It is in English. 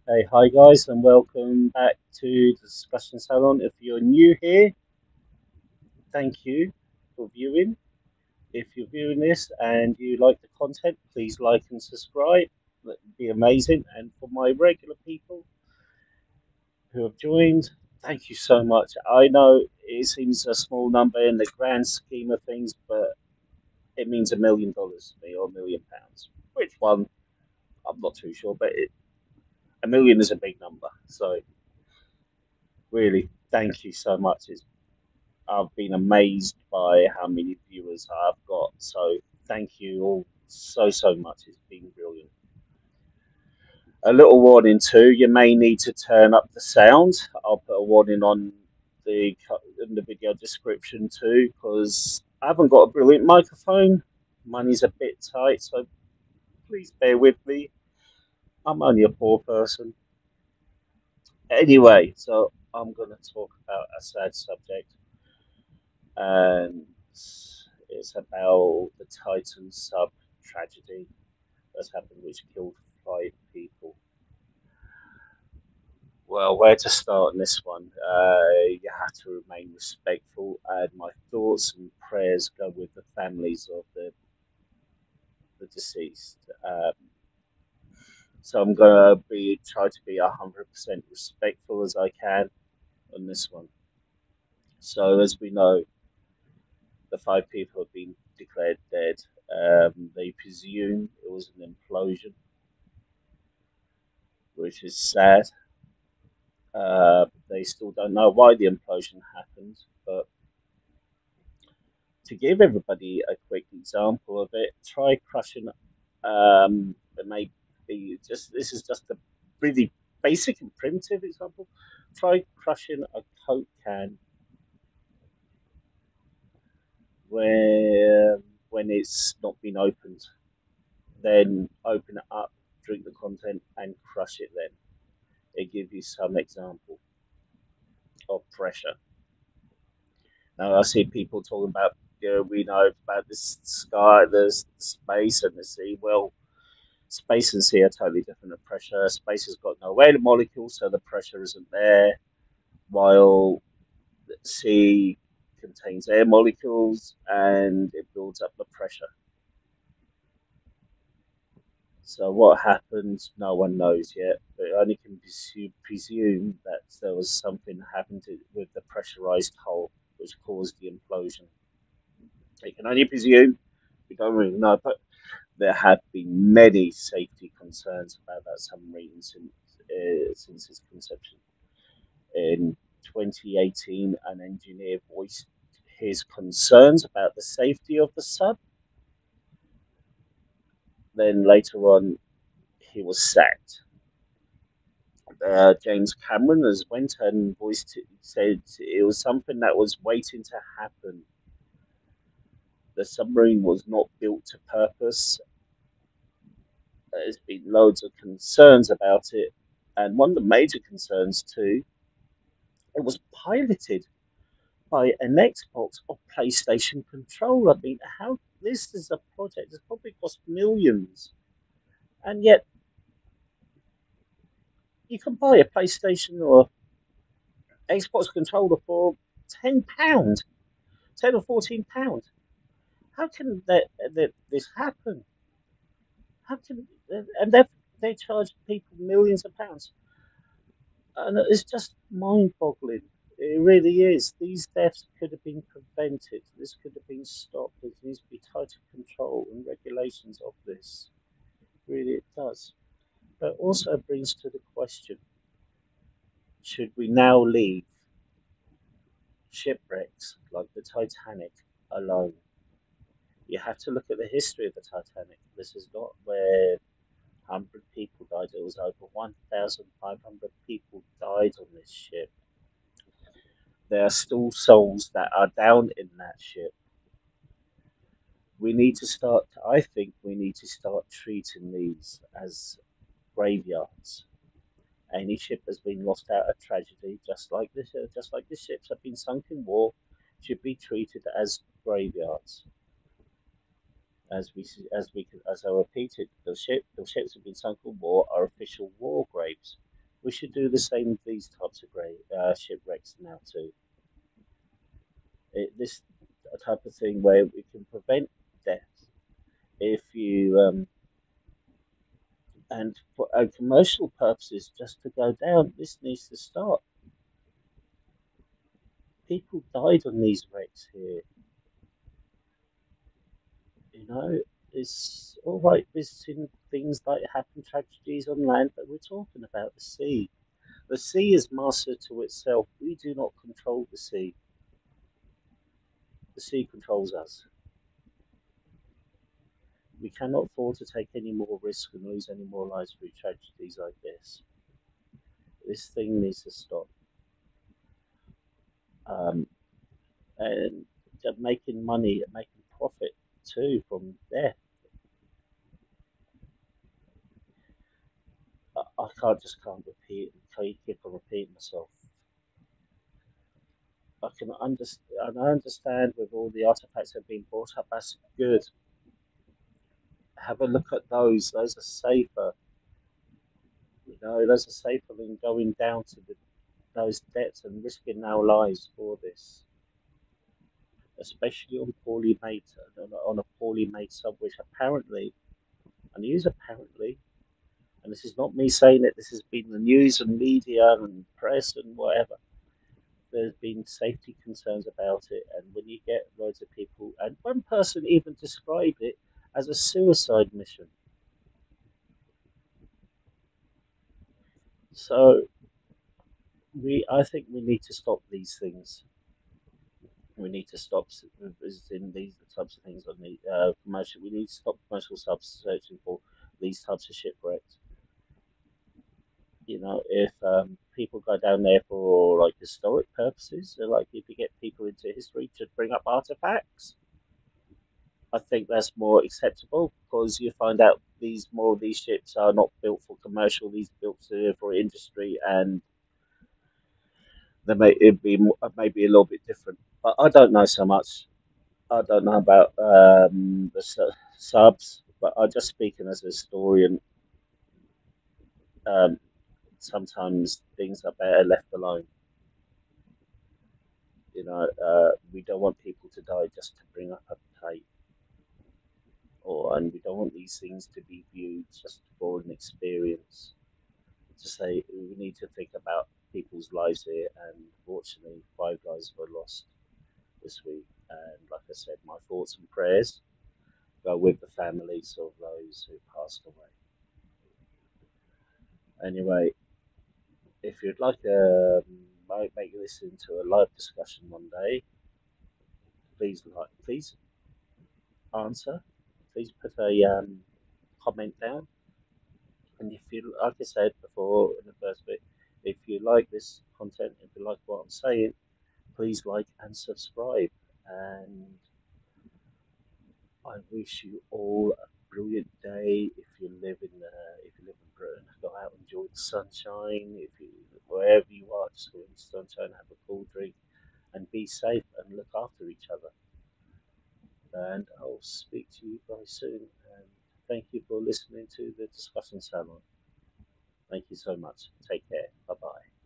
Hey, hi guys, and welcome back to Discussion Salon. If you're new here, thank you for viewing. If you're viewing this and you like the content, please like and subscribe. That would be amazing. And for my regular people who have joined, thank you so much. I know it seems a small number in the grand scheme of things, but it means $1 million to me or £1 million. Which one? I'm not too sure, but a million is a big number. So really, thank you so much. I've been amazed by how many viewers I've got. So thank you all so much. It's been brilliant. A little warning too. You may need to turn up the sound. I'll put a warning on the video description too, because I haven't got a brilliant microphone. Money's a bit tight, so please bear with me. I'm only a poor person. Anyway, so I'm going to talk about a sad subject, and it's about the Titan sub tragedy that's happened, which killed 5 people. Well, where to start on this one? You have to remain respectful, and my thoughts and prayers go with the families of the deceased. So I'm gonna be try to be 100% respectful as I can on this one. So as we know, the 5 people have been declared dead. They presume it was an implosion, which is sad. They still don't know why the implosion happened, but to give everybody a quick example of it, try crushing. Maybe just this is just a really basic and primitive example. Try crushing a Coke can where when it's not been opened. Then open it up, drink the content, and crush it. Then it gives you some example of pressure. Now I see people talking about, we know about this sky, there's space and the sea. Well, space and sea are totally different in pressure. Space has got no air molecules, so the pressure isn't there, while the sea contains air molecules and it builds up the pressure. So what happened, no one knows yet, but only can presume that there was something happened with the pressurized hull which caused the implosion. You can only presume. We don't really know, but there have been many safety concerns about that submarine since its conception. In 2018, an engineer voiced his concerns about the safety of the sub. Then later on, he was sacked. James Cameron has went and said it was something that was waiting to happen. The submarine was not built to purpose. There's been loads of concerns about it, and one of the major concerns too, it was piloted by an Xbox or PlayStation controller. I mean, how this is a project that's probably cost millions, and yet you can buy a PlayStation or Xbox controller for £10, £10 or £14. How can that this happen? How can and they charge people millions of pounds? And it's just mind-boggling. It really is. These deaths could have been prevented. This could have been stopped. There needs to be tighter control and regulations of this. Really, it does. But it also brings to the question: should we now leave shipwrecks like the Titanic alone? You have to look at the history of the Titanic. This is not where 100 people died. It was over 1,500 people died on this ship. There are still souls that are down in that ship. We need to start, I think we need to start treating these as graveyards. Any ship has been lost out of tragedy, just like the ships have been sunk in war, should be treated as graveyards. As I repeated, the ships have been sunk in war are official war graves. We should do the same with these types of shipwrecks now too. This type of thing where we can prevent death if you and for commercial purposes just to go down. This needs to stop. People died on these wrecks here. You know, it's all right visiting things like happen tragedies on land, but we're talking about the sea. The sea is master to itself. We do not control the sea. The sea controls us. We cannot afford to take any more risk and lose any more lives through tragedies like this. This thing needs to stop. Um, and making money and making profit too from there. I can't keep on repeating myself. I understand with all the artifacts that have been brought up, that's good. Have a look at those. Those are safer. You know, those are safer than going down to those depths and risking our lives for this, especially on on a poorly made sub, which apparently, and use apparently, and this is not me saying it. This has been the news and media and press and whatever. There's been safety concerns about it, and when you get loads of people, and one person even described it as a suicide mission. So I think we need to stop these things. We need to stop visiting these types of things on the commercial. We need to stop commercial subs searching for these types of shipwrecks. You know, if people go down there for like historic purposes, like if you get people into history to bring up artifacts, I think that's more acceptable because you find out these more of these ships are not built for commercial; these are built for industry, and they may it be maybe a little bit different. But I don't know so much. I don't know about the subs, but I just speaking as a historian. Um, Sometimes things are better left alone. You know, we don't want people to die just to bring up a plate, and we don't want these things to be viewed just for an experience. To say we need to think about people's lives here, and fortunately, 5 lives were lost this week. And like I said, my thoughts and prayers go with the families of those who passed away. Anyway, if you'd like might make this into a live discussion one day, please answer. Please put a comment down. And if you, like I said before in the first bit, if you like this content, if you like what I'm saying, please like and subscribe. And I wish you all a brilliant day. If you live in Britain, go out and enjoy the sunshine. If you wherever you are, just go in the sunshine, have a cool drink, and be safe and look after each other. And I'll speak to you guys soon. And thank you for listening to the discussion salon. Thank you so much. Take care. Bye bye.